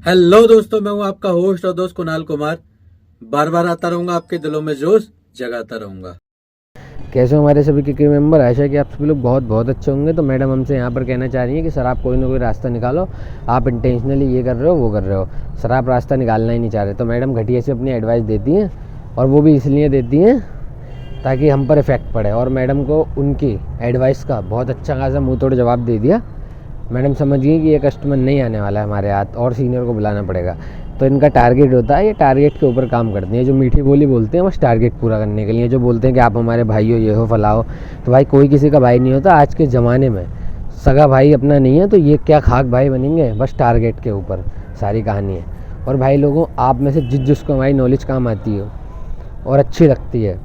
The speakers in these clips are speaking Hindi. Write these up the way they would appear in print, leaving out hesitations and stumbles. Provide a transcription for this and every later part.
हेलो दोस्तों, मैं हूं आपका होस्ट और दोस्त कुणाल कुमार। बार बार आता रहूंगा, आपके दिलों में जोश जगाता रहूंगा। कैसे हो हमारे सभी के मेंबर। आशा है कि आप सभी लोग बहुत बहुत अच्छे होंगे। तो मैडम हमसे यहाँ पर कहना चाह रही हैं कि सर आप कोई ना कोई रास्ता निकालो, आप इंटेंशनली ये कर रहे हो वो कर रहे हो, सर आप रास्ता निकालना ही नहीं चाह रहे। तो मैडम घटिया से अपनी एडवाइस देती हैं और वो भी इसलिए देती हैं ताकि हम पर इफ़ेक्ट पड़े। और मैडम को उनकी एडवाइस का बहुत अच्छा खासा मुँह तोड़ जवाब दे दिया। मैडम समझ गई कि ये कस्टमर नहीं आने वाला है हमारे हाथ और सीनियर को बुलाना पड़ेगा। तो इनका टारगेट होता है, ये टारगेट के ऊपर काम करते हैं। जो मीठी बोली बोलते हैं बस टारगेट पूरा करने के लिए, जो बोलते हैं कि आप हमारे भाई हो, ये हो फलाओ। तो भाई कोई किसी का भाई नहीं होता आज के ज़माने में। सगा भाई अपना नहीं है तो ये क्या खाक भाई बनेंगे। बस टारगेट के ऊपर सारी कहानी है। और भाई लोगों, आप में से जिसको हमारी नॉलेज काम आती हो और अच्छी लगती है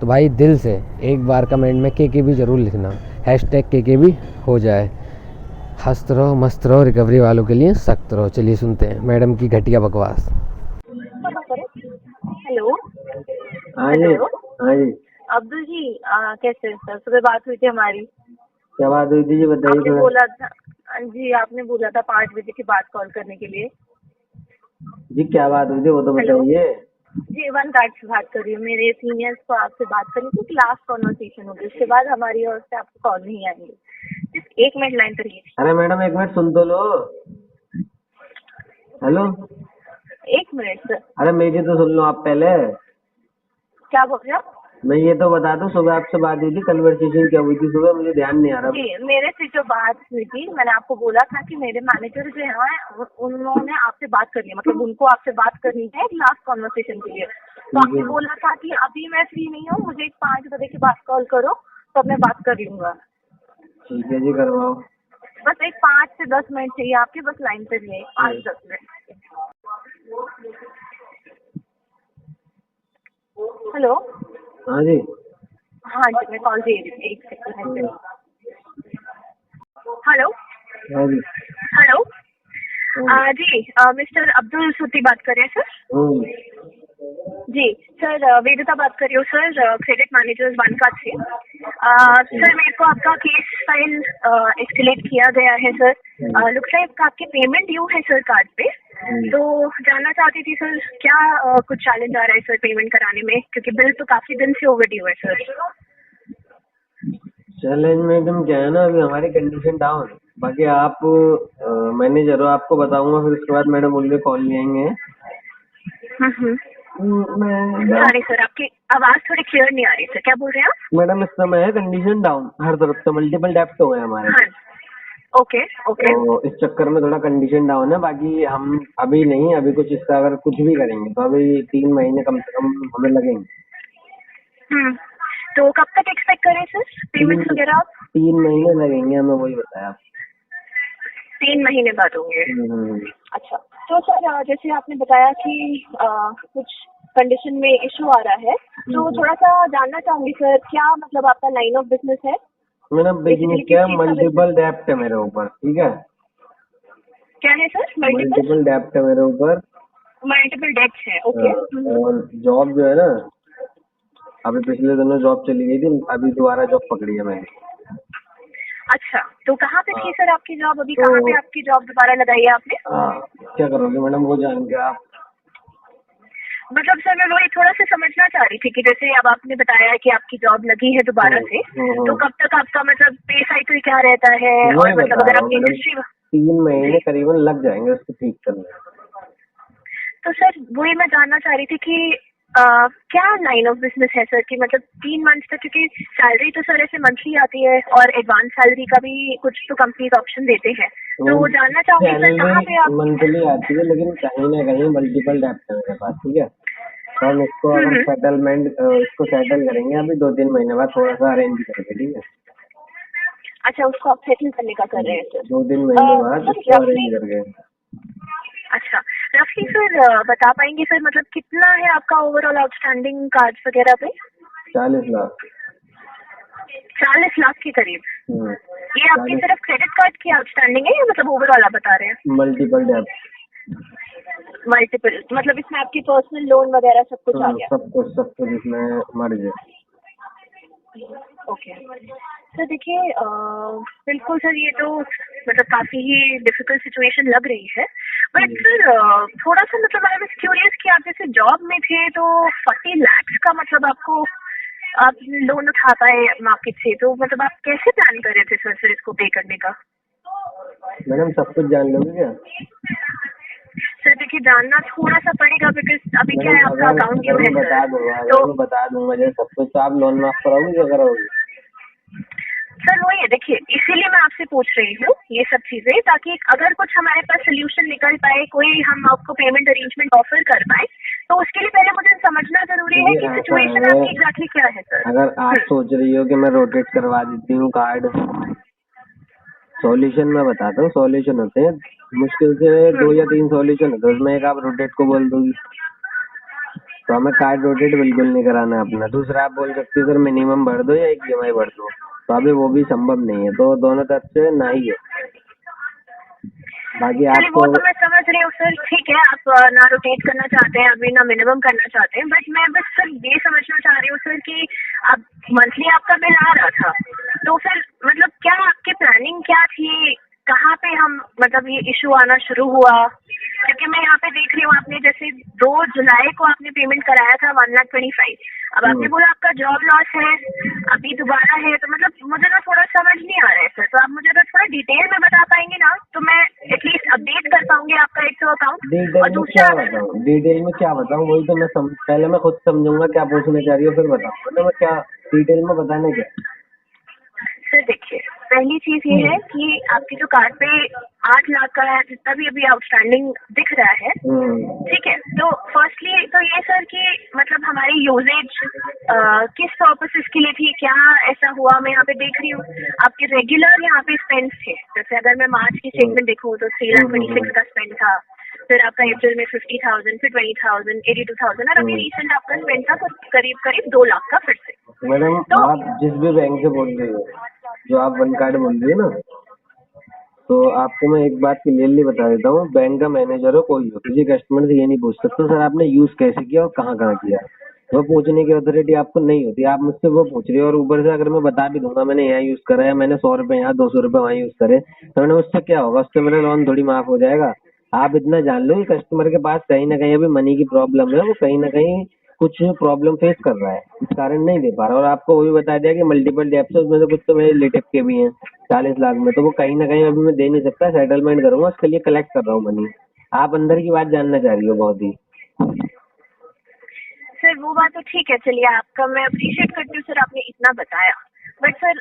तो भाई दिल से एक बार कमेंट में के भी ज़रूर लिखना, हैशटैग के भी हो जाए। हंसते रहो मस्त रहो, रिकवरी वालों के लिए सख्त रहो। चलिए सुनते हैं मैडम की घटिया बकवास। हेलो। हाँ जी। हेलो हाँ जी, अब्दुल जी, कैसे हैं सर? सुबह बात हुई थी हमारी। क्या बात हुई थी जी, बताइए आपने थोड़ा। बोला था जी, आपने बोला था 5 बजे के बाद कॉल करने के लिए। जी क्या बात हुई थी वो तो हेलो बताइए। जी, वन कार्ड से बात कर रही हूँ। मेरे सीनियर्स को आपसे बात करनी थी, लास्ट कॉन्वर्सेशन होगी, उसके बाद हमारी ओर से आपको कॉल नहीं आएंगे। सिर्फ 1 मिनट लाइन पर रहिए। अरे मैडम एक मिनट सुन तो लो। हेलो। 1 minute sir. अरे मेरी तो सुन लो आप पहले। क्या बोल रहे हो? मैं ये तो बता दूं, सुबह आपसे बात हुई थी, कन्वर्सेशन क्या हुई थी सुबह, मुझे ध्यान नहीं आ रहा। जी, मेरे से जो बात हुई थी, मैंने आपको बोला था कि मेरे मैनेजर जो है उन्होंने आपसे बात करनी है, मतलब उनको आपसे बात करनी है लास्ट कॉन्वर्सेशन के लिए। तो आपने बोला था कि अभी मैं फ्री नहीं हूँ, मुझे 5 बजे के बाद कॉल करो तब मैं बात कर लूंगा। ठीक है जी, करवाओ। बस एक 5 से 10 मिनट चाहिए आपके, बस लाइन पे रहिए 5-10 मिनट। हेलो। हाँ जी। हाँ जी, मैं कॉल दे रही थी, 1 सेकंड। हेलो। हाँ जी। हेलो जी, मिस्टर अब्दुल सुती बात कर रहे हैं सर? जी सर, वेदिता बात कर रही हूँ सर, क्रेडिट मैनेजर बनकाट से। सर मेरे को आपका केस फाइल एस्केलेट किया गया है सर। लुक्स लाइक आपके पेमेंट ड्यू है सर कार्ड पे। तो जानना चाहती थी सर, क्या कुछ चैलेंज आ रहा है सर पेमेंट कराने में, क्योंकि बिल तो काफी दिन से ओवरड्यू है सर। चैलेंज में एकदम क्या है ना, अभी हमारी कंडीशन डाउन। बाकी आप मैनेजर हो, आपको बताऊंगा, फिर उसके बाद मैडम उनके कॉल ले आएंगे। सॉरी सर, आपकी आवाज थोड़ी क्लियर नहीं आ रही सर, क्या बोल रहे हैं आप? मैडम इस समय है कंडीशन डाउन हर तरफ से, मल्टीपल डेप्ट हो गए हमारे। हाँ। Okay okay. तो इस चक्कर में थोड़ा कंडीशन डाउन है। बाकी हम अभी नहीं, अभी कुछ इसका अगर कुछ भी करेंगे तो अभी 3 महीने कम से कम हमें लगेंगे। तो कब तक एक्सपेक्ट करें सर पेमेंट तीन वगैरह आप? 3 महीने लगेंगे हमें, वही बताया। 3 महीने बाद होंगे। हम्म। अच्छा, तो सर जैसे आपने बताया कि कुछ कंडीशन में इशू आ रहा है, तो थोड़ा सा जानना चाहूंगी सर, क्या मतलब आपका लाइन ऑफ बिजनेस है? मेरा बिजनेस बेसिकली क्या किस है, चीज का बिजनेस? मल्टीपल डेप्ट है मेरे ऊपर, ठीक है। क्या है सर? मल्टीपल मल्टीपल डेप्ट है मेरे ऊपर। मल्टीपल डेट्स है, ओके। और जॉब जो है ना, अभी पिछले दिनों जॉब चली गई थी, अभी दोबारा जॉब पकड़ी है मैंने। अच्छा, तो कहाँ पे थी सर आपकी जॉब? अभी तो कहाँ पे आपकी जॉब दोबारा लगाई है आपने? क्या करोगे मैडम, वो जान के आप। मतलब सर मैं वही थोड़ा सा समझना चाह रही थी कि जैसे अब आपने बताया कि आपकी जॉब लगी है दोबारा से, तो कब तक आपका मतलब पे साइकिल क्या रहता है, और मतलब अगर आप इंडस्ट्री। 3 महीने करीबन लग जाएंगे उसको ठीक करने में। तो सर वही मैं जानना चाह रही थी कि क्या लाइन ऑफ बिजनेस है सर, कि मतलब 3 मंथ तक, क्योंकि सैलरी तो सर ऐसे मंथली आती है और एडवांस सैलरी का भी कुछ तो कंपनीज ऑप्शन देते हैं, तो जानना चाहूंगी सर कहाँ पे आप। मंथली आती है, लेकिन कहीं ना कहीं मल्टीपल डेप्ट है मेरे पास, ठीक है। तो हम इसको अगर सेटलमेंट इसको सेटल करेंगे अभी 2-3 महीने बाद, थोड़ा सा अरेंज करके, ठीक है। अच्छा, उसको आप सेटल करने का कर रहे हैं सर? 2-3 महीने बाद सर इसको रफली, अरेंज करके। अच्छा रफली सर बता पाएंगे सर, मतलब कितना है आपका ओवरऑल आउटस्टैंडिंग कार्ड वगैरह पे? 40 लाख। 40 लाख के करीब। ये आपकी सिर्फ क्रेडिट कार्ड की आउटस्टैंडिंग है या मतलब ओवरऑल आप बता रहे हैं? मल्टीपल डेप्ट। मल्टीपल, मतलब इसमें आपकी पर्सनल लोन वगैरह सब कुछ आ गया? सब कुछ इसमें मर गया। ओके। सर देखिए बिल्कुल सर, ये तो मतलब काफी ही डिफिकल्ट सिचुएशन लग रही है, बट सर थोड़ा सा मतलब आई वाज क्यूरियस कि आप जैसे जॉब में थे तो 40 लाख का मतलब आपको आप लोन उठा पाए मार्केट से, तो मतलब आप कैसे प्लान कर रहे थे सर फिर इसको पे करने का? मैडम सब कुछ जान लोगे क्या? सर देखिए जानना थोड़ा सा पड़ेगा, बिकॉज अभी क्या है मैडम आपका अकाउंट ड्यू है बता सर, दूंगा, तो मैं बता दूंगा जैसे सब कुछ, तो आप लोन माफ कराओगे क्या कराओगे? सर वही है, देखिए इसीलिए मैं आपसे पूछ रही हूँ ये सब चीजें, ताकि अगर कुछ हमारे पास सोल्यूशन निकल पाए, कोई हम आपको पेमेंट अरेंजमेंट ऑफर कर पाए, तो उसके लिए पहले मुझे समझना जरूरी है कि सिचुएशन आपकी एग्जैक्टली क्या है सर। अगर आप सोच रही हो कि मैं रोटेट करवा देती हूँ कार्ड, सॉल्यूशन मैं बताता हूँ, सॉल्यूशन होते हैं मुश्किल से 2 या 3 सॉल्यूशन होते हैं, उसमें एक आप रोटेट को बोल दोगी तो हमें कार्ड रोटेट बिल्कुल नहीं कराना है अपना। दूसरा आप बोल सकते हो सर मिनिमम भर दो या एक EMI भर दो, तो अभी वो भी संभव नहीं है, तो दोनों तरफ से ना ही है। बाकी चलिए वो आपको तो मैं समझ रही हूँ सर, ठीक है आप ना रोटेट करना चाहते हैं अभी ना मिनिमम करना चाहते हैं, बट मैं बस सर ये समझना चाह रही हूँ सर कि आप मंथली आपका बिल आ रहा था, तो फिर मतलब क्या आपकी प्लानिंग क्या थी, कहाँ पे हम मतलब ये इशू आना शुरू हुआ? क्योंकि मैं यहाँ पे देख रही हूँ आपने जैसे 2 जुलाई को आपने पेमेंट कराया था 1,25,000, अब आपने बोला आपका जॉब लॉस है, अभी दोबारा है, तो मतलब मुझे ना थोड़ा समझ नहीं आ रहा है सर, तो आप मुझे अगर थोड़ा डिटेल में बता पाएंगे ना तो मैं एटलीस्ट अपडेट कर पाऊंगी आपका एक तो अकाउंट। और दूसरा डिटेल में क्या बताऊँ, वही तो मैं पहले मैं खुद समझूंगा क्या पूछना चाह रही हो, फिर बताऊंगा तो मैं क्या डिटेल में बताने क्या। सर देखिए पहली चीज ये है कि आपके जो कार्ड पे 8 लाख का है जितना भी अभी आउटस्टैंडिंग दिख रहा है, ठीक है, तो फर्स्टली तो ये सर कि मतलब हमारी यूजेज किस पर्पसेस के लिए थी, क्या ऐसा हुआ? मैं यहाँ पे देख रही हूँ आपके रेगुलर यहाँ पे स्पेंड थे, जैसे अगर मैं मार्च की स्टेटमेंट देखूँ तो 3,26,000 का स्पेंड था, फिर आपका अप्रैल में 50,000, फिर 20,000, 82,000 और अभी रिसेंट आपका स्पेंड था करीब करीब 2 लाख का फिर से। मैडम तो आप जिस भी बैंक से बोल रही हो, जो आप वन कार्ड बोल रही हो ना, तो आपको मैं एक बात क्लियरली बता देता हूँ, बैंक का मैनेजर हो कोई हो, किसी कस्टमर से ये नहीं पूछ सकते सर आपने यूज कैसे किया और कहाँ कहाँ किया, वो पूछने की अथॉरिटी आपको नहीं होती। आप मुझसे वो पूछ रही हो और ऊपर से अगर मैं बता भी दूंगा मैंने यहाँ यूज करा है, मैंने 100 रुपए यहाँ 200 रुपए वहाँ यूज करे, तो मैंने उससे क्या होगा, उससे मेरा लोन थोड़ी माफ हो जाएगा। आप इतना जान लो कि कस्टमर के पास कहीं ना कहीं अभी मनी की प्रॉब्लम है, वो कहीं ना कहीं कुछ प्रॉब्लम फेस कर रहा है, इस कारण नहीं दे पा रहा। और आपको वो भी बता दिया कि मल्टीपल डेप्ट है, उसमें से कुछ तो मेरे रिलेटिव के भी हैं 40 लाख में, तो वो कहीं ना कहीं अभी मैं दे नहीं सकता, सेटलमेंट करूंगा, उसके लिए कलेक्ट कर रहा हूँ मनी। आप अंदर की बात जानना चाह रही हो बहुत ही। सर वो बात तो ठीक है, चलिए आपका मैं अप्रिशिएट करती हूँ सर, आपने इतना बताया, बट सर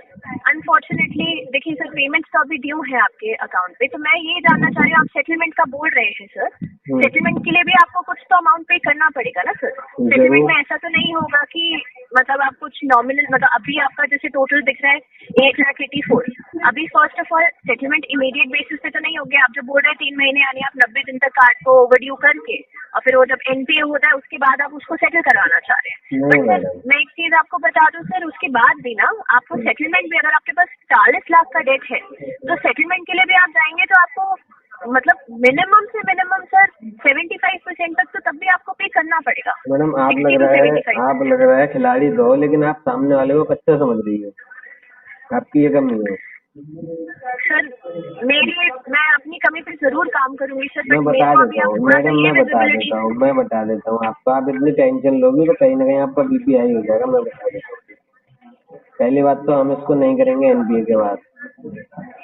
अनफॉर्चुनेटली देखिए सर पेमेंट्स तो अभी ड्यू है आपके अकाउंट पे, तो मैं ये जानना चाह रही हूँ आप सेटलमेंट का बोल रहे हैं सर, सेटलमेंट के लिए भी आपको कुछ तो अमाउंट पे करना पड़ेगा ना सर। सेटलमेंट में ऐसा तो नहीं होगा कि मतलब आप कुछ नॉमिनल, मतलब अभी आपका जैसे टोटल दिख रहा है 1,84,000, अभी first of all settlement immediate basis पे तो नहीं हो गया, आप जो बोल रहे हैं 3 महीने यानी आप 90 दिन तक कार्ड को ओवरड्यू करके और फिर वो जब NPA होता है उसके बाद आप उसको सेटल करवाना चाह रहे हैं। बट सर मैं एक चीज आपको बता दूं सर, उसके बाद भी ना आपको सेटलमेंट भी, अगर आपके पास 40 लाख का डेट है तो सेटलमेंट के लिए भी आप जाएंगे तो आपको मतलब मिनिमम से मिनिमम सर 75% तक तो तब भी आपको पे करना पड़ेगा। मैडम आप 60 लग to रहा है 75। आप लग रहा है खिलाड़ी दो, लेकिन आप सामने वाले को कच्चा समझ रही हो, आपकी ये कमी है। सर मैं अपनी कमी पे जरूर काम करूंगी सर, मैं बट बता मेरे को देता अभी हूँ आप थोड़ा सा मैडम, ये विजिबिलिटी। मैं बता देता हूँ आपको, आप इतनी टेंशन लोगी तो कहीं ना कहीं आपका BP हाई हो जाएगा। मैं बता देता हूँ, पहली बात तो हम इसको नहीं करेंगे NPA के बाद,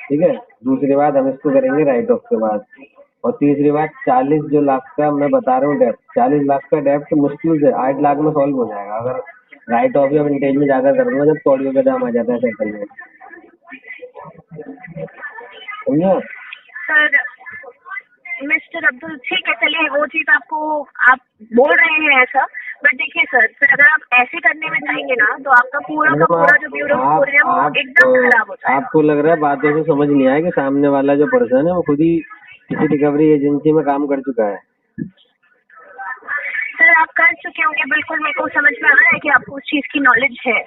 ठीक है, दूसरी बात हम इसको करेंगे राइट ऑफ के बाद, और तीसरी बात 40 जो लाख का मैं बता रहा हूँ डेप्ट, 40 लाख का डेप्ट मुश्किल से 8 लाख में सॉल्व हो जाएगा अगर राइट ऑफ या विंटेज में जाकर करूंगा, जब कौड़ियों का दाम आ जाता है सेटलमेंट, समझे? सर मिस्टर अब्दुल ठीक है, चलिए वो चीज आपको आप बोल रहे हैं ऐसा, बट देखिए सर फिर अगर आप ऐसे करने में जाएंगे ना तो आपका पूरा का पूरा जो ब्यूरो स्कोर है वो एकदम खराब हो जाएगा। आपको लग रहा है बातों से समझ नहीं आया कि सामने वाला जो पर्सन है वो खुद ही किसी रिकवरी एजेंसी में काम कर चुका है। सर आप कर चुके होंगे, बिल्कुल मेरे को समझ में आ रहा है कि आपको उस चीज की नॉलेज है,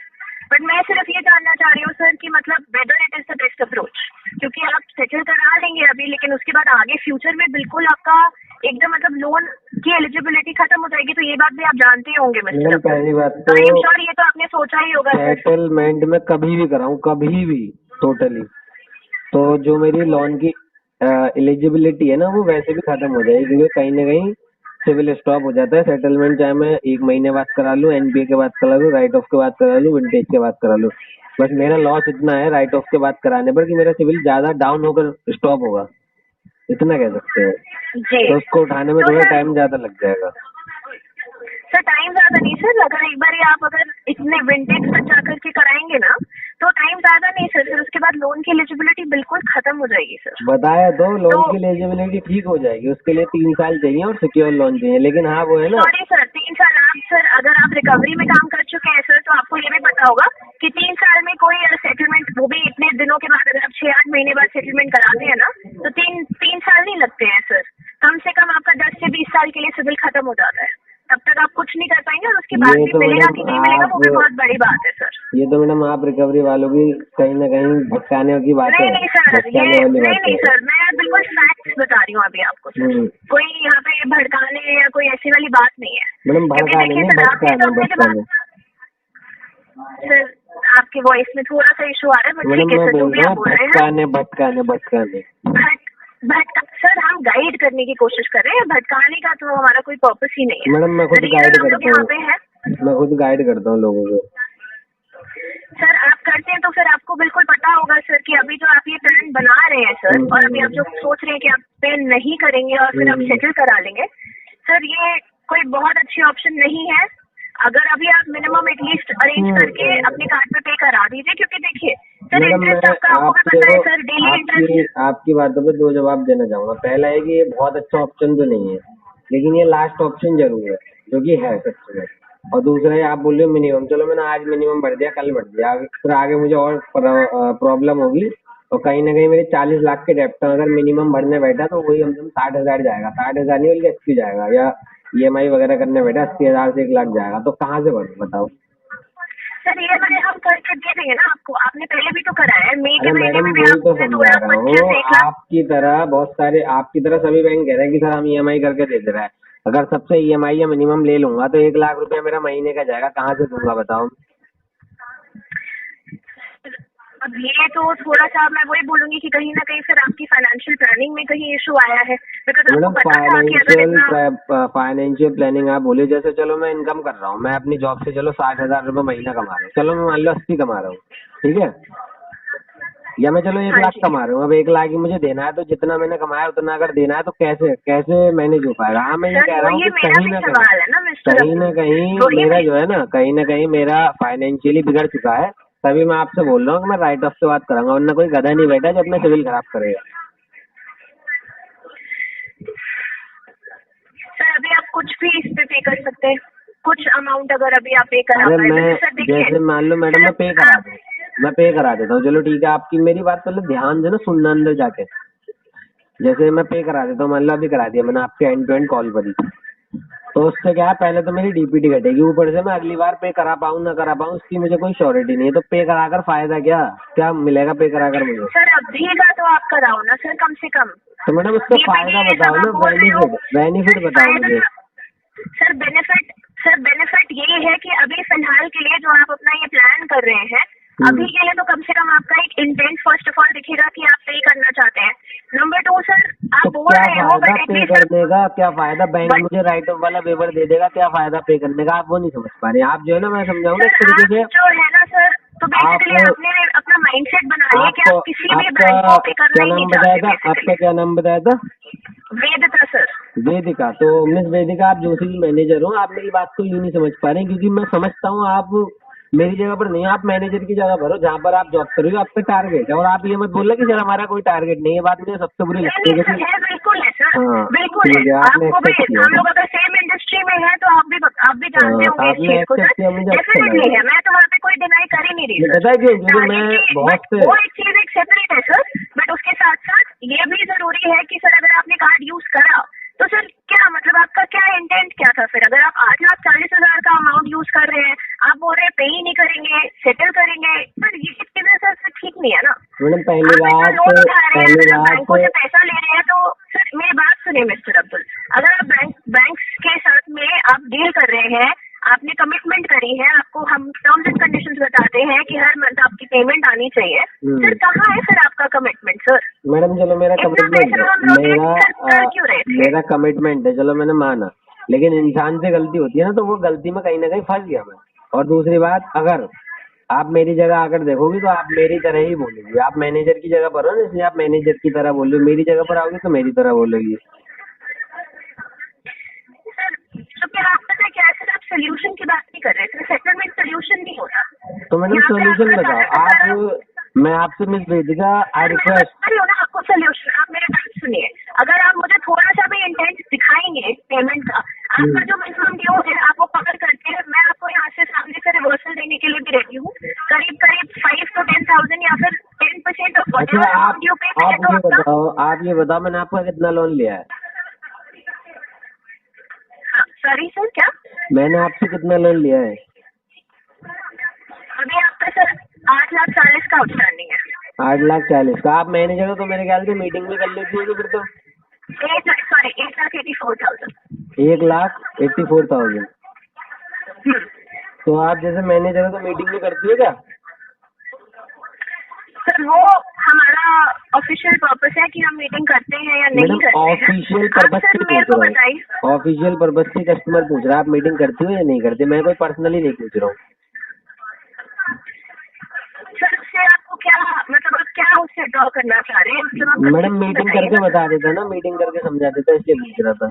बट मैं सिर्फ ये जानना चाह रही हूँ सर कि मतलब whether it is the best approach, क्योंकि आप सेटल करा लेंगे अभी, लेकिन उसके बाद आगे फ्यूचर में बिल्कुल आपका एकदम मतलब लोन उनकी एलिजिबिलिटी खत्म हो जाएगी, तो ये बात भी आप जानते ही होंगे मिस्टर मैडम अब्दुल। पहली बात तो आई एम तो श्योर ये तो आपने सोचा ही होगा सर। सेटलमेंट में कभी भी कराऊं, कभी भी टोटली, तो जो मेरी लोन की एलिजिबिलिटी है ना वो वैसे भी खत्म हो जाएगी, क्योंकि कहीं ना कहीं सिविल स्टॉप हो जाता है। सेटलमेंट चाहे मैं 1 महीने बाद करा लूं, एनपीए के बाद करा लूं, राइट ऑफ के बाद करा लूं, विंटेज के बाद करा लूं, बस मेरा लॉस इतना है राइट ऑफ के बाद कराने पर कि मेरा सिविल ज्यादा डाउन होकर स्टॉप होगा, इतना कह सकते हैं। जी तो उसको उठाने में तो थोड़ा सर टाइम ज्यादा लग जाएगा। सर टाइम ज्यादा नहीं सर, अगर एक बार आप अगर इतने विंटेज बचा करके कराएंगे ना तो टाइम ज्यादा नहीं सर, फिर उसके बाद लोन की एलिजिबिलिटी बिल्कुल खत्म हो जाएगी सर। बताया तो लोन तो- की एलिजिबिलिटी ठीक हो जाएगी, उसके लिए 3 साल चाहिए और सिक्योर लोन चाहिए, लेकिन हाँ वो है ना। सॉरी सर, 3 साल आप सर अगर आप रिकवरी में काम कर चुके हैं सर तो आपको ये भी पता होगा कि 3 साल में कोई सेटलमेंट, वो भी इतने दिनों के बाद, अगर आप 6-8 महीने बाद सेटलमेंट कराते हैं ना तो 3 साल नहीं लगते हैं सर, कम से कम आपका 10 से 20 साल के लिए सिविल खत्म हो जाता है। तब तक आप कुछ नहीं कर पाएंगे और उसके बाद ये भी तो मिलेगा मैडम कि नहीं मिलेगा वो भी आप- बहुत बड़ी बात है सर। ये तो मैडम आप रिकवरी वालों की कहीं ना कहीं भटकाने की बात है, नहीं सर, ये भटकाने वाली नहीं बात है। सर, मैं बिल्कुल फैक्ट्स बता रही हूँ अभी आपको सर, कोई यहाँ पे भड़काने या कोई ऐसी वाली बात नहीं है। मैडम क्योंकि भड़काने देखिए नहीं, सर, आपने तो अपने भटकाने। सर आपकी वॉइस में थोड़ा सा इशू आ रहा है, बट मैडम ठीक है मैं सर, जो बोल भी रहा आप हूँ बोल रहे हैं। भटकाने। सर हम गाइड करने की कोशिश कर रहे हैं, भटकाने का तो हमारा कोई पर्पस ही नहीं है। मैडम मैं खुद The reason गाइड हम लोग करता यहाँ पे हैं हूँ, मैं खुद गाइड करता हूँ लोगों को। सर, आप करते हैं तो फिर आपको बिल्कुल पता होगा सर कि अभी जो आप ये प्लान बना रहे हैं सर, और अभी आप जो सोच रहे हैं कि आप पे नहीं करेंगे और फिर आप सेटल करा लेंगे सर, ये कोई बहुत अच्छी ऑप्शन नहीं है। अगर अभी आप मिनिमम एटलीस्ट अरेंज करके अपने कार्ड पे पे करा दीजिए, क्योंकि देखिए सर मैडम मैं इंटरेस्ट आपका आपको भी पता है सर, डेली इंटरेस्ट। आपकी बातों पे 2 जवाब देना चाहूंगा। पहला है कि ये बहुत अच्छा ऑप्शन तो नहीं है, लेकिन ये लास्ट ऑप्शन जरूर है, जो कि है सच में। और दूसरा है आप बोल रहे हो मिनिमम, चलो मैंने आज मिनिमम भर दिया, कल भर दिया, फिर आगे मुझे और प्रॉब्लम होगी और कहीं ना कहीं मेरे 40 लाख के डेप्ट हैं, अगर मिनिमम भरने बैठा तो वही कम 60,000 जाएगा, 60,000 नहीं बल्कि 80 जाएगा, या ईएमआई वगैरह करने बैठा 80,000 से 1 लाख जाएगा, तो कहाँ से भरूं बताओ। सर ये मैंने हम करके दे देंगे ना आपको, आपने पहले भी तो कराया है, मई के अरे महीने मैडम में भी वही तो आपने समझा रहा 2,25,000 हूँ, 1 लाख। आपकी तरह बहुत सारे, आपकी तरह सभी बैंक कह रहे हैं कि सर हम ईएमआई करके दे रहा है। अगर सबसे ईएमआई या मिनिमम ले लूंगा तो 1 लाख रुपया मेरा महीने का जाएगा, कहाँ से दूंगा बताओ। अब ये तो थोड़ा सा मैं वही बोलूंगी कि कहीं ना कहीं फिर आपकी फाइनेंशियल प्लानिंग में कहीं इशू आया है, बिकॉज आपको मैडम पता था कि अगर इतना फाइनेंशियल प्लानिंग आप बोले, जैसे चलो मैं इनकम कर रहा हूँ, मैं अपनी जॉब से चलो 60,000 रुपये महीना कमा रहा हूँ, चलो मैं मान लो 80 कमा रहा हूँ, ठीक है, या मैं चलो 1 हाँ लाख जी। कमा रहा हूँ, अब 1 लाख ही मुझे देना है, तो जितना मैंने कमाया उतना अगर देना है तो कैसे मैनेज हो पाएगा। हाँ मैं ये सर कह रहा हूँ वही कि मेरा भी सवाल है ना मिस्टर कहीं ना कहीं वही मेरा मैं- जो है ना, कहीं ना कहीं मेरा फाइनेंशियली बिगड़ चुका है, तभी मैं आपसे बोल रहा हूँ कि मैं राइट ऑफ से बात कराऊंगा, वरना कोई गधा नहीं बैठा जो अपना सिविल खराब करेगा। सर अभी आप कुछ भी इस पे पे कर सकते हैं, कुछ अमाउंट अगर अभी आप पे करा अरे पाए, मैं वैसे सर देखिए जैसे मान लो मैडम मैं पे करा दूँ, मैं पे करा देता हूँ, चलो ठीक है, आपकी मेरी बात पहले ध्यान से ना सुनना अंदर जाके। जैसे मैं पे करा देता हूँ, मान लो अभी करा दिया मैंने आपके एंड टू एंड कॉल पर ही, तो उससे क्या है, पहले तो मेरी डीपीटी घटेगी, ऊपर से मैं अगली बार पे करा पाऊँ ना करा पाऊँ उसकी मुझे कोई श्योरिटी नहीं है, तो पे कराकर फायदा क्या मिलेगा पे कराकर मुझे। सर अभी का तो आप कराओ ना सर, कम से कम। तो मैडम उसका DPT फायदा ये सब बताओ ना, आप बोल रहे हो। बेनिफिट बताओ फायदा- मुझे। सर बेनिफिट यही है कि अभी फिलहाल के लिए जो आप अपना ये प्लान कर रहे हैं, अभी के लिए तो कम से कम आपका एक इंटेंट फर्स्ट ऑफ ऑल दिखेगा कि आप पे करना चाहते हैं। नंबर 2 सर आप तो बोल क्या रहे हो, फायदा बट पे एटलीस्ट करने का, क्या फायदा बैंक But- मुझे राइट ऑफ वाला वेवर दे देगा, क्या फायदा पे करने का, आप वो नहीं समझ पा रहे हैं। आप जो है ना, मैं समझाऊंगा इस तरीके से। जो है ना सर, तो बेसिकली आप- आपने अपना माइंडसेट बना लिया कि आप किसी भी बैंक आपका को पे करना क्या ही नहीं नाम बताया था, चाहते। आपका क्या नाम बताया था? वेदिका सर। वेदिका। तो मिस वेदिका, आप जो सी मैनेजर हो, आप मेरी बात को यूँ नहीं समझ पा रहे हैं, क्योंकि मैं समझता हूँ आप मेरी जगह पर नहीं, आप मैनेजर की जगह पर हो, जहाँ पर आप जॉब कर रहे हो, आपका टारगेट है, और आप ये मत बोलना कि सर हमारा कोई टारगेट नहीं है। बात मुझे सबसे बुरी लगती है नहीं, कि बिल्कुल है सर, हाँ, बिल्कुल ठीक है, है। आपने आपको भी, accept किया। हम लोग अगर सेम इंडस्ट्री में है तो आप भी जानते हाँ, होंगे इस आपने चीज को accept किया, मुझे सर। अच्छा डेफिनेटली लगा। है, मैं तो वहाँ पे कोई डिनाई कर ही नहीं रही ये सर। पता है क्यों? क्योंकि मैं Target की- बहुत but से वो एक चीज एक सेपरेट है सर, बट उसके साथ साथ ये भी जरूरी है कि सर अगर आपने कार्ड यूज करा तो सर क्या मतलब आपका क्या इंटेंट क्या था फिर? अगर आप 8,40,000 का अमाउंट यूज कर रहे हैं, आप बोल रहे हैं पे ही नहीं करेंगे, सेटल करेंगे, सर ये चीजें सर ठीक नहीं है ना। मैडम आप इतना लोन उठा रहे हैं, अगर आप बैंकों से पैसा ले रहे हैं तो सर मेरी बात सुनिए मिस्टर अब्दुल, अगर आप बैंक के साथ में आप डील कर रहे हैं, आपने कमिटमेंट करी है, आपको हम टर्म्स एंड कंडीशंस बताते हैं कि हर मंथ आपकी पेमेंट आनी चाहिए, सर कहाँ है सर आपका कमिटमेंट सर? मैडम चलो मेरा कमिटमेंट है, मेरा कमिटमेंट है, चलो मैंने माना, लेकिन इंसान से गलती होती है ना, तो वो गलती में कहीं ना कहीं फंस गया मैं। और दूसरी बात, अगर आप मेरी जगह आकर देखोगी तो आप मेरी तरह ही बोलोगी। आप मैनेजर की जगह पर हो ना, इसलिए आप मैनेजर की तरह बोल रहे हो, मेरी जगह पर आओगी तो मेरी तरह बोलोगी। तो क्या आप पता क्या है सर, आप सोल्यूशन की बात नहीं कर रहे सर, सेटलमेंट सोल्यूशन नहीं हो रहा। तो मैडम सोल्यूशन बताओ आप, मैं आपसे मिस वेदिका आई रिक्वेस्ट ना आपको सोल्यूशन, आप मेरे बात सुनिए, अगर आप मुझे थोड़ा सा भी इंटेंट दिखाएंगे पेमेंट का, आपका जो मिनिमम ड्यू है आप वो कवर करके, मैं आपको यहाँ से सामने से रिवर्सल देने के लिए भी रेडी हूँ, करीब 5 to 10,000 या फिर 10%। अच्छा आप ये बताओ मैंने आपका कितना लोन लिया है? सॉरी सर क्या? मैंने आपसे कितना लोन लिया है? अभी आपका सर 8,40,000 का आउटस्टैंडिंग है। 8,40,000 का? आप मैनेजर हो तो मेरे ख्याल से मीटिंग भी कर लेती होगी फिर तो। 1,84,000। 1,84,000। तो आप जैसे मैनेजर हो तो मीटिंग भी करती हो क्या? सर वो हमारा ऑफिशियल पर्पस है कि हम मीटिंग करते हैं या नहीं करते हैं। ऑफिशियल पर्पस से मेरे को बताइए, ऑफिशियल पर्पस से कस्टमर पूछ रहा है आप मीटिंग करती हो या नहीं करती, मैं कोई पर्सनली नहीं पूछ रहा हूँ। सर उससे आपको क्या मतलब, आप क्या उससे ड्रॉ करना चाह रहे हैं? मैडम मीटिंग करके बता देता ना, मीटिंग करके समझा देता, इसलिए पूछ रहा था।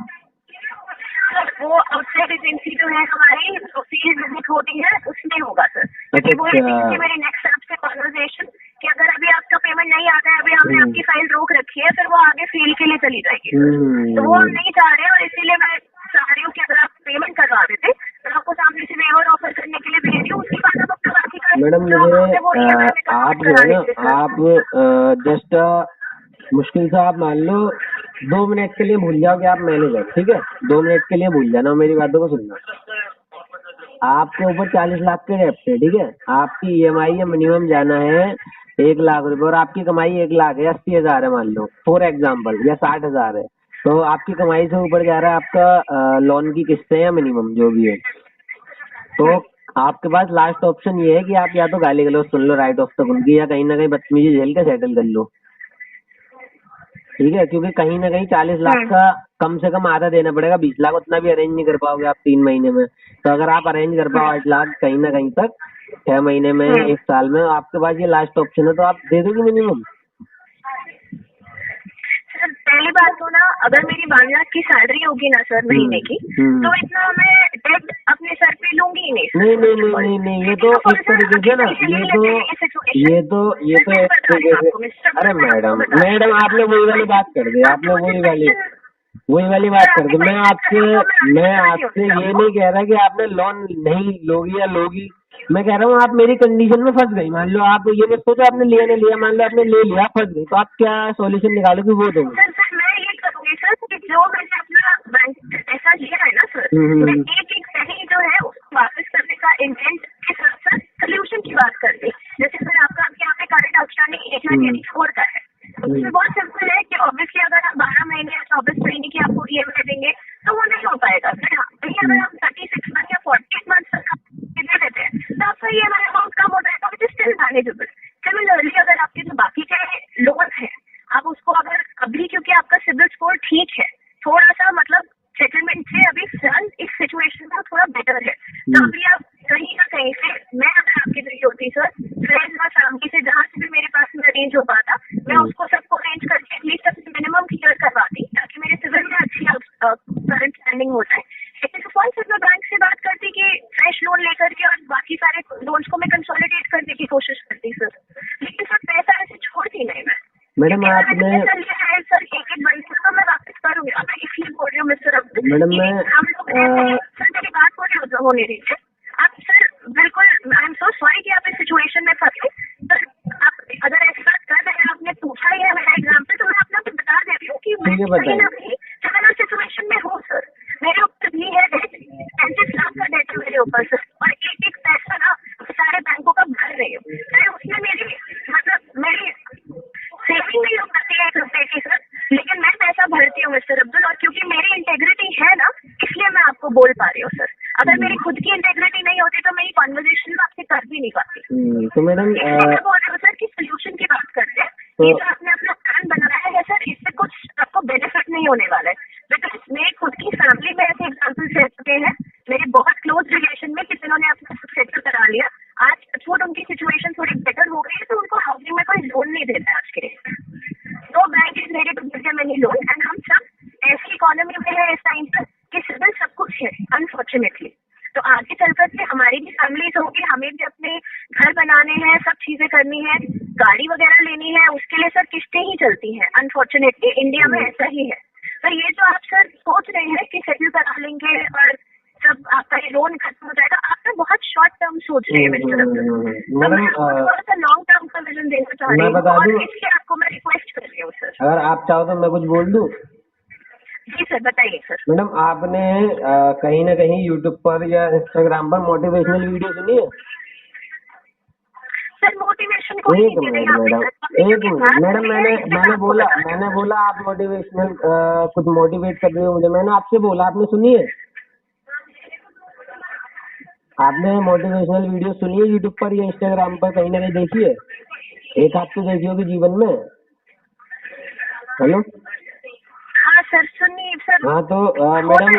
सर वो आउटसाइड एजेंसी जो है हमारी, जो फील्ड विजिट होती है उसमें होगा सर, क्योंकि वो एजेंसी मेरी नेक्स्ट आपसे कॉन्वर्सेशन कि अगर अभी आपका पेमेंट नहीं आता है, अभी हमने आपकी फाइल रोक रखी है, फिर वो आगे फील्ड के लिए चली जाएगी, तो वो हम नहीं चाह रहे हैं, और इसीलिए मैं चाह रही हूँ कि अगर आप पेमेंट करवा देते तो आपको सामने से वेवर ऑफर करने के लिए भेजी, उसके बाद आप अपना बाकी का मैडम मुझे आप जो है ना, आप जस्ट मुश्किल से आप मान लो 2 मिनट के लिए भूल जाओ कि आप मैनेजर, ठीक है? 2 मिनट के लिए भूल जाना, मेरी बातों को सुनना। आपके ऊपर 40 लाख के डेप्ट है, ठीक है? आपकी EMI या मिनिमम जाना है 1 लाख रुपए, और आपकी कमाई 1 लाख है, 80,000 है मान लो फॉर एग्जाम्पल, या 60,000 है, तो आपकी कमाई से ऊपर जा रहा है आपका लोन की किस्तें या मिनिमम जो भी है, तो आपके पास लास्ट ऑप्शन ये है कि आप या तो गाली गलौज सुन लो राइट ऑफ तक उनकी, या कहीं ना कहीं बदतमीजी झेल के सेटल कर लो, ठीक है? क्योंकि कहीं ना कहीं 40 लाख का कम से कम आधा देना पड़ेगा, 20 लाख उतना भी अरेंज नहीं कर पाओगे आप 3 महीने में, तो अगर आप अरेंज कर पाओ 8 लाख कहीं ना कहीं तक 6 महीने में, 1 साल में, आपके पास ये लास्ट ऑप्शन है, तो आप दे दोगे मिनिमम? सर पहली बात तो ना, अगर मेरी 12 लाख की सैलरी होगी ना सर महीने की, तो इतना मैं डेट अपने सर पे लूंगी ही नहीं। नहीं, ये तो इस तरीके से ना, ये तो एक तरीके से, अरे मैडम आपने वही वाली बात कर दी, आपने वही वाली बात कर दी। मैं आपसे ये नहीं कह रहा कि आपने लोन नहीं लोगी या लोगी, मैं कह रहा हूँ आप मेरी कंडीशन में फंस गई। मान लो आप ये मत सोचो आपने लिया नहीं लिया, मान लो आपने ले लिया, फंस गई, तो आप क्या सॉल्यूशन निकालोगे वो दो। सर मैं ये करूँगी सर कि जो मैंने अपना बैंक ऐसा लिया है ना सर, मैं एक पैसे जो है उसको वापस करने का इंटेंट के साथ साथ सोल्यूशन की बात कर दी। जैसे सर आपका यहाँ पे करंट आउटस्टैंडिंग 1,84,000 का है, उसमें बहुत सिंपल है कि ऑब्वियसली अगर आप 12 महीने या 24 महीने की आपको EMI देंगे तो वो नहीं हो पाएगा सर। वही अगर आप 36 मंथ या 48 मंथ तक दे देते हैं तो आपका EMI अमाउंट कम हो जाएगा, which is still manageable. Similarly अगर आपके जो बाकी के लोन है आप उसको अगर अभी, क्योंकि आपका सिबिल स्कोर ठीक है, थोड़ा सा मतलब सेटलमेंट से अभी फिलहाल इस सिचुएशन में थोड़ा बेटर है, तो अभी आप कहीं ना कहीं से, मैं अगर आपकी जरिए होती सर, फ्रेंड्स और फैमिली से जहाँ से भी मेरे पास में अरेंज हो पाता, मैं उसको सबको अरेंज करके एटलीस्ट अपनी मिनिमम क्लियर करवाती ताकि मेरे सिविल में अच्छी करंट स्टैंडिंग हो जाए। लेकिन सर मैं बैंक से बात करती कि फ्रेश लोन लेकर के और बाकी सारे लोन्स को मैं कंसोलिडेट करने की कोशिश करती सर, लेकिन सर पैसा ऐसे छोड़ती नहीं मैं। मैडम आपने सर एक बंद तो मैं वापस करूंगी, अब मैं इसलिए बोल रही हूँ मिस्टर अब्दुल, मैडम हम लोग सर मेरी बात होने दीजिए आप सर, बिल्कुल आई एम सो सॉरी कि आप इस सिचुएशन में फंसे सर। आप अगर ऐसी बात कर रहे हैं, आपने पूछा ही है मेरा एग्जाम्पल, तो मैं अपना बता दे रही हूँ कि मैं कहीं ना कहीं सिमिलर सिचुएशन में हूँ सर। मेरे ऊपर भी है डेट, 35 लाख का डेट है मेरे ऊपर सर, और एक पैसा ना सारे बैंकों का भर रही हूँ सर, उसमें मेरी मतलब मेरी सेविंग नहीं हो पाती है 1 रुपए की सर, लेकिन मैं पैसा भरती हूँ मिस्टर अब्दुल, और क्योंकि मेरी आपको बोल पा रही हूँ सर। अगर मेरी खुद की इंटेग्रिटी नहीं होती तो मैं ये कॉन्वर्जेशन आपसे कर भी नहीं पाती। तो मैडम मैं बोल रही हूँ सर कि सोल्यूशन की बात करते हैं। ये जो आपने अपना प्लान बनाया है सर, इससे कुछ आपको बेनिफिट नहीं होने वाला है। बिकॉज मेरी खुद की फैमिली में ऐसे एग्जाम्पल दे चुके हैं, मेरे बहुत क्लोज रिलेशन में, कि जिन्होंने अपना सेटल करा लिया। आज छोड़ उनकी सिचुएशन थोड़ी बेटर हो गई है तो उनको हाउसिंग में कोई लोन नहीं देता है आज के लिए। तो bank is ready to give them any loan, and हम सब ऐसी इकोनॉमी में है इस टाइम पर कि सिविल सब कुछ है अनफॉर्चुनेटली। तो आगे चल करके हमारी भी फैमिलीज होगी, हमें भी अपने घर बनाने हैं, सब चीजें करनी है, गाड़ी वगैरह लेनी है, उसके लिए सर किस्तें ही चलती हैं अनफॉर्चुनेटली। इंडिया में ऐसा ही है। तो ये जो आप सर सोच रहे हैं कि सेटल करा लेंगे और सब आपका ये लोन खत्म हो जाएगा, आप ना बहुत शॉर्ट टर्म सोच रहे हैं मिस्टर अब्दुल। मैडम थोड़ा सा लॉन्ग टर्म का विजन देना चाह रही मैं हूँ, बता और दूं, इसलिए आपको मैं रिक्वेस्ट कर रही हूँ सर। अगर आप चाहो तो मैं कुछ बोल दूं। जी सर, बताइए सर। मैडम आपने कहीं ना कहीं यूट्यूब पर या इंस्टाग्राम पर मोटिवेशनल वीडियो सुनी है? सर मोटिवेशन को एक मिनट मैडम, मैंने बोला आप मोटिवेशनल कुछ मोटिवेट कर रहे हो मुझे, मैंने आपसे बोला, आपने सुनी है? आपने मोटिवेशनल वीडियो सुनी है यूट्यूब पर या इंस्टाग्राम पर, कहीं ना कहीं देखी है? एक हाथ तो देखी होगी जीवन में। हेलो, हाँ सर सुनिए सर। हाँ तो मैडम,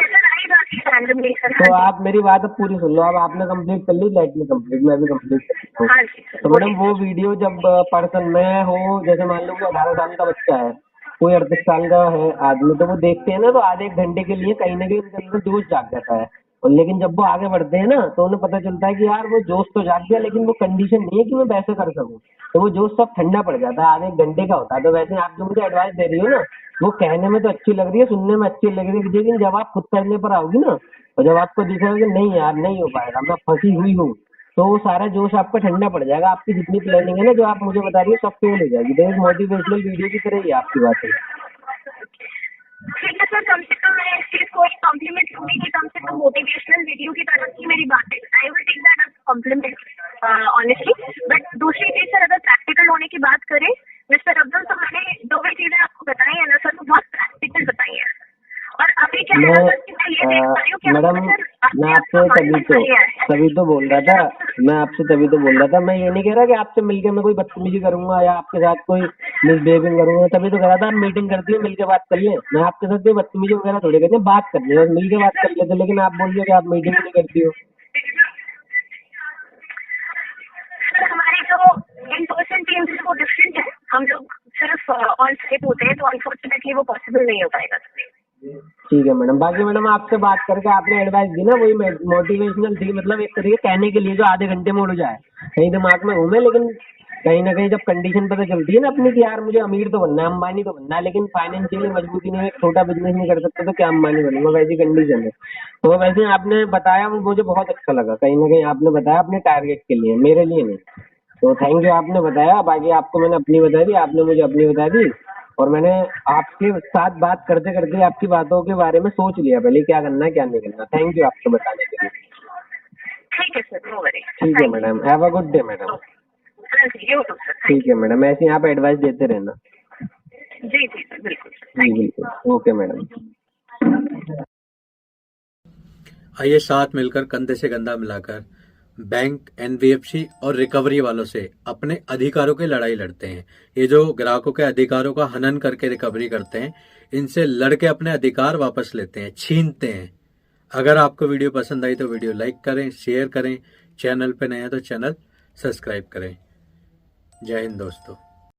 सर तो आप मेरी बात अब पूरी सुन लो। अब आपने कंप्लीट कर ली, लाइट में कंप्लीट, मैं भी कंप्लीट कर हूँ। हाँ जी सर, तो मैडम वो वीडियो जब पर्सन में हो, जैसे मान लो कि 18 साल का बच्चा है, कोई 38 साल का है आदमी, तो वो देखते हैं ना तो आधे एक घंटे के लिए कहीं ना कहीं उनके अंदर जोश जाग जाता है। और लेकिन जब वो आगे बढ़ते हैं ना तो उन्हें पता चलता है कि यार वो जोश तो जाग गया, लेकिन वो कंडीशन नहीं है कि मैं वैसे कर सकूं। तो वो जोश सब ठंडा पड़ जाता है, आधे एक घंटे का होता है। तो वैसे आप जो मुझे एडवाइस दे रही हो ना, वो कहने में तो अच्छी लग रही है, सुनने में अच्छी लग रही है, लेकिन जब आप खुद करने पर आओगी ना, और जब आपको दिखेगा कि नहीं यार नहीं हो पाएगा, मैं फंसी हुई हूँ, तो वो सारा जोश आपका ठंडा पड़ जाएगा। आपकी जितनी प्लानिंग है ना जो आप मुझे बता रही हो सब फेल हो जाएगी। तो एक मोटिवेशनल वीडियो की तरह ही है आपकी बात है। ठीक है सर, कम से कम मैं इस चीज को एक कॉम्प्लीमेंट दूंगी कि कम से कम मोटिवेशनल वीडियो की तरफ की मेरी बात है। I will take that as compliment honestly. But दूसरी चीज सर, अगर प्रैक्टिकल होने की बात करें मिस्टर अब्दुल, तो मैंने जो भी चीजें आपको बताई है ना सर, वो बहुत प्रैक्टिकल बताई है। और अभी क्या है ना सर कि मैं ये देख पा रही हूँ कि मैडम मैं आपसे तभी तो बोल रहा था, मैं ये नहीं कह रहा कि आपसे मिलके मैं कोई बदतमीजी करूंगा या आपके साथ कोई मिसबिहेविंग करूंगा। तभी तो कह रहा था आप मीटिंग करती हो, मिलके बात कर लें। मैं आपके साथ कोई बदतमीजी वगैरह थोड़ी करते, बात करनी है, मिलके बात कर लेते। लेकिन आप बोल रहे हो कि आप मीटिंग नहीं करती हो। सर हमारी जो इन पर्सन टीम है वो डिफरेंट है, हम लोग सिर्फ ऑन साइट होते हैं, तो अनफॉर्चुनेटली वो पॉसिबल नहीं हो पाएगा। ठीक है मैडम। बाकी मैडम आपसे बात करके आपने एडवाइस दी ना, वही मोटिवेशनल थी, मतलब एक तरीके कहने के लिए जो आधे घंटे में उड़ जाए, कहीं दिमाग में घूमे। लेकिन कहीं ना कहीं जब कंडीशन पता चलती है ना अपनी कि यार मुझे अमीर तो बनना है, अंबानी तो बनना है, लेकिन फाइनेंशियली मजबूती नहीं है, एक छोटा बिजनेस नहीं कर सकते, तो क्या अंबानी बनूंगा, वैसी कंडीशन है। तो वैसे आपने बताया वो मुझे बहुत अच्छा लगा, कहीं ना कहीं आपने बताया अपने टारगेट के लिए, मेरे लिए नहीं। तो थैंक यू, आपने बताया। बाकी आपको मैंने अपनी बता दी, आपने मुझे अपनी बता दी, और मैंने आपके साथ बात करते करते आपकी बातों के बारे में सोच लिया पहले क्या करना है क्या नहीं करना। थैंक यू आपको बताने के लिए। ठीक है सर, नो वरी। ठीक है madam, have a good day madam. ठीक है मैडम, ऐसे ही आप एडवाइस देते रहना। जी जी सर, बिल्कुल जी बिल्कुल, ओके मैडम। आइए साथ मिलकर कंधे से कंधा मिलाकर बैंक, एनबीएफसी और रिकवरी वालों से अपने अधिकारों की लड़ाई लड़ते हैं। ये जो ग्राहकों के अधिकारों का हनन करके रिकवरी करते हैं, इनसे लड़के अपने अधिकार वापस लेते हैं, छीनते हैं। अगर आपको वीडियो पसंद आई तो वीडियो लाइक करें, शेयर करें, चैनल पे नए हैं तो चैनल सब्सक्राइब करें। जय हिंद दोस्तों।